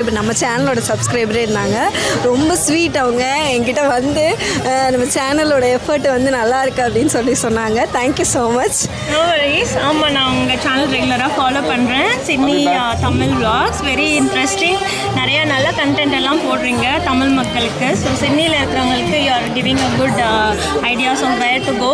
இப்போ நம்ம சேனலோட சப்ஸ்கிரைபரே இருந்தாங்க. ரொம்ப ஸ்வீட். அவங்க என்கிட்ட வந்து நம்ம சேனலோட எஃபர்ட் வந்து நல்லா இருக்கு அப்படின்னு சொன்னாங்க. Thank you so much. No worries. ஆமாம், நான் உங்கள் சேனல் ரெகுலராக ஃபாலோ பண்ணுறேன். Sydney Tamil vlogs very interesting. நிறைய நல்ல கண்டென்ட் எல்லாம் போடுறீங்க தமிழ் மக்களுக்கு. ஸோ சிட்னியில் இருக்கிறவங்களுக்கு you are giving a good ideas on where to go.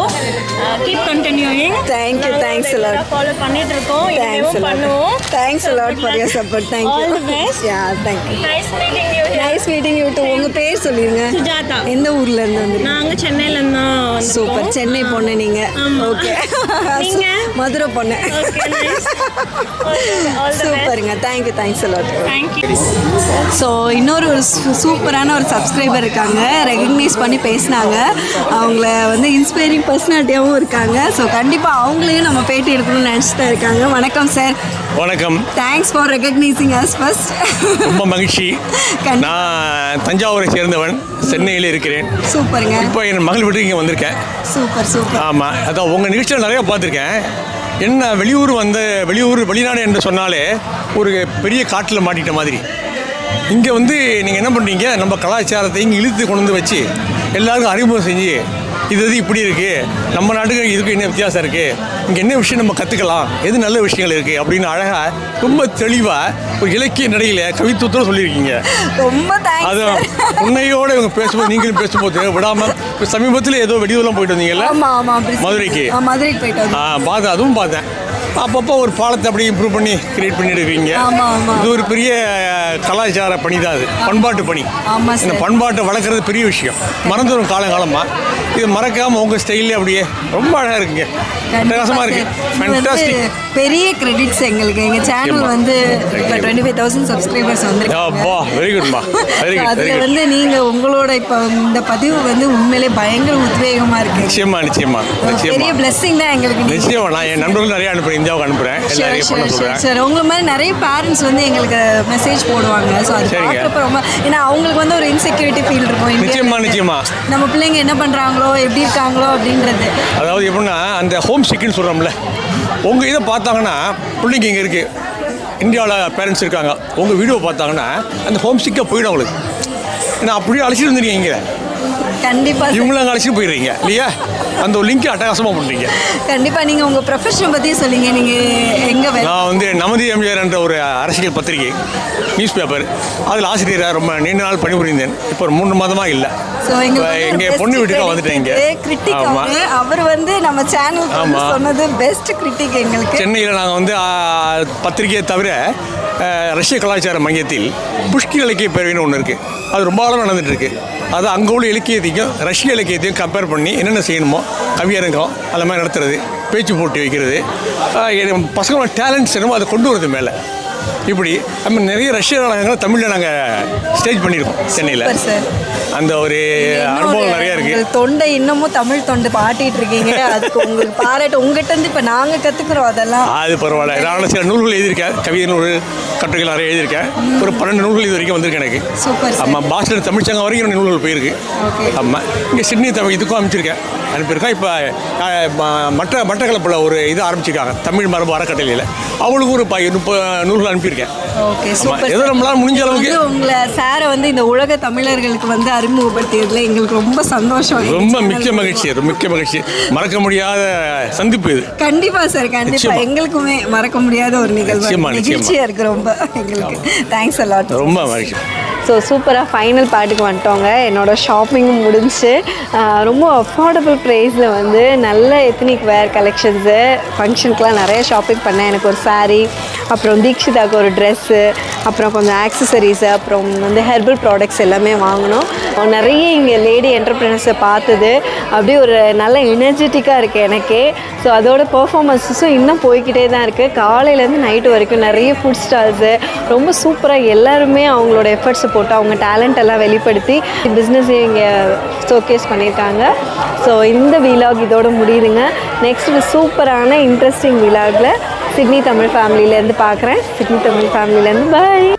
Keep continuing. Thank you. Thanks a lot. Follow பண்ணிட்டு இருக்கோம். தேங்க்ஸ் பண்ணுவோம். Thanks a lot for your support. Thank you. All the best. Yeah, thank you. Nice meeting you here. Nice meeting you too. உங்க பேர் சொல்லுங்க. சுஜாதா. எந்த ஊர்ல இருந்து வந்தீங்க? நாங்க சென்னையில இருந்து தான். சூப்பர். சென்னை பொண்ணு நீங்க. ஓகே. நீங்க மதுரை பொண்ணு. Okay, nice. சூப்பருங்க. Thank you. Thanks a lot. Thank you. So இன்னொரு சூப்பரான ஒரு சப்ஸ்கிரைபர் இருக்காங்க. ரெகக்னைஸ் பண்ணி பேசினாங்க. அவங்கள வந்து இன்ஸ்பைரிங் பர்சனாலிட்டியாகவும் இருக்காங்க. ஸோ கண்டிப்பாக அவங்களையும் நம்ம பேட்டி எடுக்கணும்னு நினச்சிட்டு இருக்காங்க. வணக்கம் சார். வணக்கம். Thanks for recognising us first. ரொம்ப மகிழ்ச்சி. நான் தஞ்சாவூரை சேர்ந்தவன், சென்னையில் இருக்கிறேன். சூப்பருங்க. இப்போ என் மகள் வீட்டுக்கு இங்கே வந்திருக்கேன். Super super. ஆமாம், அதான் உங்கள் நிகழ்ச்சியில் நிறையா பார்த்துருக்கேன். என்ன வெளிநாடு என்று சொன்னாலே ஒரு பெரிய காட்டில் மாட்டிட்ட மாதிரி. இங்கே வந்து நீங்கள் என்ன பண்ணுறீங்க, நம்ம கலாச்சாரத்தை இங்கே இழுத்து கொண்டு வந்து வச்சு எல்லாருக்கும் அறிமுகம் செஞ்சு இது இப்படி இருக்குது, நம்ம நாட்டுக்கு இதுக்கு என்ன வித்தியாசம் இருக்குது, இங்கே என்ன விஷயம் நம்ம கற்றுக்கலாம், எது நல்ல விஷயங்கள் இருக்குது அப்படின்னு அழகாக ரொம்ப தெளிவாக ஒரு இலக்கிய நடையில் கவித்துவத்தோடு சொல்லியிருக்கீங்க. ரொம்ப அதுவும் உன்னையோடு இவங்க பேசும்போது நீங்களும் பேசும்போது விடாமல் இப்போ சமீபத்தில் ஏதோ வெடிவெல்லாம் போயிட்டு வந்தீங்கல்ல மதுரைக்கு. மதுரைக்கு போயிட்டு பார்த்தேன், அதுவும் பார்த்தேன். அப்பப்போ ஒரு பாலத்தை அப்படியே இம்ப்ரூவ் பண்ணி கிரியேட் பண்ணிடுவீங்க. இது ஒரு பெரிய கலாச்சார பணி தான், அது பண்பாட்டு பணி. இந்த பண்பாட்டை வளர்க்குறது பெரிய விஷயம். மறந்துடும் காலங்காலமாக. இது மறக்காமல் உங்கள் ஸ்டைல்லே அப்படியே ரொம்ப அழகாக இருக்குங்க. பிரகாசமாக இருக்குது. ஃபேண்டாஸ்டிக். பெரிய கிரெடிட்ஸ் எங்களுக்கு. எங்கள் சேனல் வந்து இப்போ 25,000 சப்ஸ்கிரைபர்ஸ் வந்துருக்குப்பா. வெரி குட்மா, வெரி குட். அதில் வந்து நீங்கள் உங்களோட இப்போ இந்த பதிவு வந்து உண்மையிலே பயங்கர உத்வேகமாக இருக்குது. நிச்சயமா பெரிய பிளெஸிங் தான் எங்களுக்கு. நிச்சயமா நான் என் நண்பர்கள் நிறைய அனுப்புகிறேன், இந்தியாவுக்கு அனுப்புகிறேன். சார் உங்களை மாதிரி நிறைய பேரண்ட்ஸ் வந்து எங்களுக்கு மெசேஜ் போடுவாங்க. ஸோ அது பார்க்குறப்ப ரொம்ப, ஏன்னா அவங்களுக்கு வந்து ஒரு இன்செக்யூரிட்டி ஃபீல் இருக்கும். நிச்சயமா நம்ம பிள்ளைங்க என்ன பண்ணுறாங்களோ எப்படி இருக்காங்களோ அப்படின்றது. அதாவது எப்படின்னா அந்த ஹோம் சிக்குன்னு சொல்கிறோம்ல, உங்கள் இதை பார்த்தாங்கன்னா பிள்ளைங்க இங்கே இருக்குது, இந்தியாவில் பேரண்ட்ஸ் இருக்காங்க, உங்கள் வீடியோ பார்த்தாங்கன்னா அந்த ஹோம் சிக்காக போயிடும் அவங்களுக்கு. ஏன்னா அப்படியே அழைச்சிட்டு வந்துருக்கீங்க இங்கே. கண்டிப்பாக இவங்களும் அங்கே அழைச்சிட்டு போயிடுறீங்க இல்லையா? அந்த ஒரு லிங்க் அட்டகாசமாக பண்ணுறீங்க. கண்டிப்பாக. நீங்கள் உங்கள் ப்ரொஃபஷனை பற்றி சொல்லிங்க. நீங்கள் எங்கே? நான் வந்து நமதி எம்ஜிஆர் என்ற ஒரு அரசியல் பத்திரிகை, நியூஸ் பேப்பர், அதில் ஆசிரியராக ரொம்ப நீண்ட நாள் பணிபுரிந்தேன். இப்போ ஒரு 3 மாதமாக இல்லை. எங்கள் பொண்ணு வீட்டுக்காக வந்துட்டேங்க. அவர் வந்து நம்ம சேனல் சொன்னது பெஸ்ட் கிரிட்டிக் எங்களுக்கு. சென்னையில் நாங்கள் வந்து பத்திரிகையை தவிர ரஷ்ய கலாச்சார மையத்தில் புஷ்கின் இலக்கிய பேரவைன்னு ஒன்று இருக்குது. அது ரொம்ப காலம் நடந்துகிட்டு இருக்குது. அது அங்கே உள்ள இலக்கியத்தையும் ரஷ்ய இலக்கியத்தையும் கம்பேர் பண்ணி என்னென்ன செய்யணுமோ கவியரங்கம் அந்த மாதிரி நடத்துறது, பேச்சு போட்டி வைக்கிறது, பசங்களோட டேலண்ட்ஸ் என்னமோ அதை கொண்டு வரது மேலே. இப்படி நம்ம நிறைய ரஷ்ய நாடகங்களை தமிழில் நாங்கள் ஸ்டேஜ் பண்ணியிருக்கோம் சென்னையில். அந்த ஒரு அனுபவம் நிறையா இருக்குது. தொண்டை இன்னமும் தமிழ் தொண்டு பாட்டிகிட்டு இருக்கீங்க. அதுக்கு உங்களுக்கு பாராட்டு. உங்கள்கிட்ட இருந்து இப்போ நாங்கள் கற்றுக்குறோம் அதெல்லாம். அது பரவாயில்ல. நான் சில நூல்கள் எழுதியிருக்கேன், கவிதை நூல், கட்டுரைகள் நிறைய எழுதியிருக்கேன். ஒரு 12 நூல்கள் இது வரைக்கும் வந்திருக்கு எனக்கு. சூப்பர். ஆமாம், பாஸ்டன் தமிழ்ச்சங்கம் வரைக்கும் என்னோட நூல்கள் போயிருக்கு. ஆமாம், இங்கே சிட்னி தமிழ் இதுக்கும் அனுப்பியிருக்கேன். இப்போ மட்டக்களப்பில் ஒரு இது ஆரம்பிச்சிருக்காங்க, தமிழ் மரபு அறக்கட்டளையில். அவங்களுக்கு ஒரு 30 நூல்கள் அனுப்பியிருக்கேன். Okay, super. ஏதோ நம்மளால் முடிஞ்ச அளவுக்கு உங்களை சாரை வந்து இந்த உலக தமிழர்களுக்கு வந்து அறிமுகப்படுத்தியதில் எங்களுக்கு ரொம்ப சந்தோஷம். ரொம்ப மிக்க மகிழ்ச்சி. மறக்க முடியாத சந்திப்பு இது. கண்டிப்பாக சார், கண்டிப்பாக எங்களுக்குமே மறக்க முடியாத ஒரு நிகழ்ச்சியாக இருக்குது. ரொம்ப எங்களுக்கு தேங்க்ஸ் a lot. ரொம்ப மகிழ்ச்சி. ஸோ சூப்பராக ஃபைனல் பார்ட்டுக்கு வந்துட்டோங்க. என்னோடய ஷாப்பிங்கும் முடிஞ்சு ரொம்ப அஃபோர்டபுள் ப்ரைஸில் வந்து நல்ல எத்னிக் வேர் கலெக்ஷன்ஸு, ஃபங்க்ஷனுக்குலாம் நிறைய ஷாப்பிங் பண்ணேன். எனக்கு ஒரு சாரீ, அப்புறம் தீக்ஷிதாவுக்கு ஒரு ட்ரெஸ்ஸு, அப்புறம் கொஞ்சம் ஆக்சசரிஸு, அப்புறம் வந்து ஹெர்பல் ப்ராடக்ட்ஸ் எல்லாமே வாங்கினோம். நிறைய இங்கே லேடி என்டர்பிரினர்ஸை பார்த்தது அப்படியே ஒரு நல்ல எனர்ஜெட்டிக்காக இருக்குது எனக்கே. ஸோ அதோட பர்ஃபார்மன்ஸஸும் இன்னும் போய்கிட்டே தான் இருக்குது. காலையிலேருந்து நைட்டு வரைக்கும் நிறைய ஃபுட் ஸ்டால்ஸு ரொம்ப சூப்பராக எல்லாருமே அவங்களோட எஃபர்ட்ஸை போட்டு அவங்க டேலண்ட் எல்லாம் வெளிப்படுத்தி பிஸ்னஸையும் இங்கே ஷோகேஸ் பண்ணியிருக்காங்க. ஸோ இந்த விலாக் இதோட முடியுதுங்க. நெக்ஸ்ட் சூப்பரான இன்ட்ரெஸ்டிங் விலாகில் சிட்னி தமிழ் ஃபேமிலியிலேருந்து பார்க்குறேன். சிட்னி தமிழ் ஃபேமிலியிலேருந்து பாய்.